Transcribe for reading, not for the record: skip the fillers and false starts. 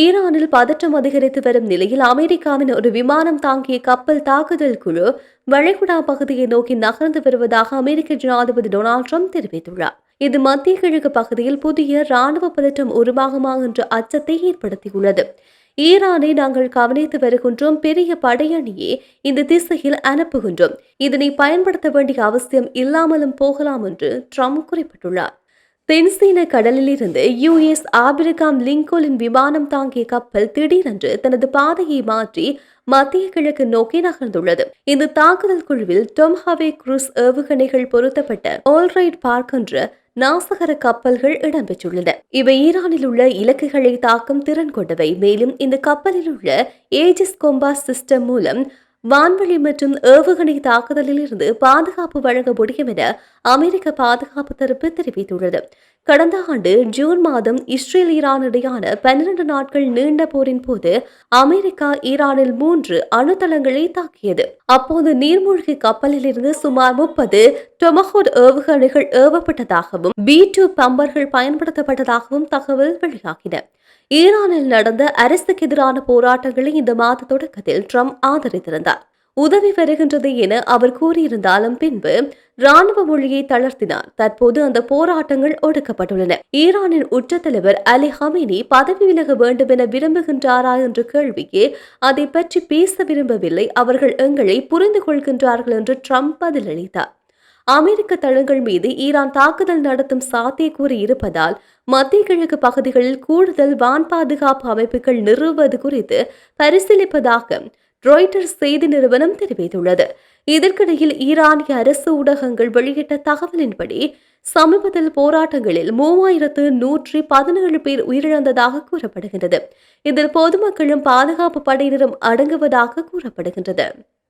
ஈரானில் பதற்றம் அதிகரித்து வரும் நிலையில் அமெரிக்காவின் ஒரு விமானம் தாங்கிய கப்பல் தாக்குதல் குழு வளைகுடா பகுதியை நோக்கி நகர்ந்து வருவதாக அமெரிக்க ஜனாதிபதி டொனால்டு ட்ரம்ப் தெரிவித்துள்ளார். இது மத்திய கிழக்கு பகுதியில் புதிய ராணுவ பதற்றம் உருவாகுமா என்ற அச்சத்தை ஏற்படுத்தியுள்ளது. ஈரானை நாங்கள் கவனித்து வருகின்றோம், பெரிய படையணியே இந்த திசையில் அனுப்புகின்றோம், இதனை பயன்படுத்த வேண்டிய அவசியம் இல்லாமலும் போகலாம் என்று ட்ரம்ப் குறிப்பிட்டுள்ளார். தென்சீன கடலில் இருந்து யுஎஸ் ஆபிரகாம் லிங்கோலின் விமானம் தாங்கிய கப்பல் திடீரென்று தனது பாதையை மாற்றி மத்திய கிழக்கு நோக்கி நகர்ந்துள்ளது. இந்த தாக்குதல் குழுவில் டொம்ஹாவே குரூஸ் ஏவுகணைகள் பொருத்தப்பட்ட ஆல்ரைட் பார்க் என்ற நாசகர கப்பல்கள் இடம்பெற்றுள்ளன. இவை ஈரானில் உள்ள இலக்குகளை தாக்கும் திறன் கொண்டவை. மேலும் இந்த கப்பலில் உள்ள ஏஜிஸ் கொம்பாஸ் சிஸ்டம் மூலம் வான்வெளி மற்றும் ஏவுகணை தாக்குதலில் இருந்து பாதுகாப்பு வழங்க முடியும் என அமெரிக்க பாதுகாப்பு தரப்பு தெரிவித்துள்ளது. கடந்த ஆண்டு ஜூன் மாதம் இஸ்ரேல் ஈரான் இடையான 12 நாட்கள் நீண்ட போரின் போது அமெரிக்கா ஈரானில் 3 அணுதளங்களை தாக்கியது. அப்போது நீர்மூழ்கி கப்பலில் இருந்து சுமார் 30 டொமஹோட் ஏவுகணைகள் ஏவப்பட்டதாகவும் B-2 பம்பர்கள் பயன்படுத்தப்பட்டதாகவும் தகவல் வெளியாகின. ஈரானில் நடந்த அரசுக்கு எதிரான போராட்டங்களை இந்த மாத தொடக்கத்தில் ட்ரம்ப் ஆதரித்திருந்தார். உதவி வருகின்றது என அவர் கூறியிருந்தாலும் பின்பு ராணுவ மொழியை தளர்த்தினார். தற்போது அந்த போராட்டங்கள் ஒடுக்கப்பட்டுள்ளன. ஈரானின் உச்ச தலைவர் அலி ஹமீனி பதவி விலக வேண்டும் என விரும்புகின்றாரா என்ற கேள்விக்கு அதை பற்றி பேச விரும்பவில்லை, அவர்கள் எங்களை புரிந்து கொள்கின்றார்கள் என்று ட்ரம்ப் பதிலளித்தார். அமெரிக்க தளங்கள் மீது ஈரான் தாக்குதல் நடத்தும் சாத்தியக்கூறு இருப்பதால் மத்திய கிழக்கு பகுதிகளில் கூடுதல் வான் பாதுகாப்பு அமைப்புகள் நிறுவுவது குறித்து பரிசீலிப்பதாக ராய்ட்டர்ஸ் செய்தி நிறுவனம் தெரிவித்துள்ளது. இதற்கிடையில் ஈரானிய அரசு ஊடகங்கள் வெளியிட்ட தகவலின்படி சமீபத்தில் போராட்டங்களில் 3117 பேர் உயிரிழந்ததாக கூறப்படுகின்றது. இதில் பொதுமக்களும் பாதுகாப்பு படையினரும் அடங்குவதாக கூறப்படுகின்றது.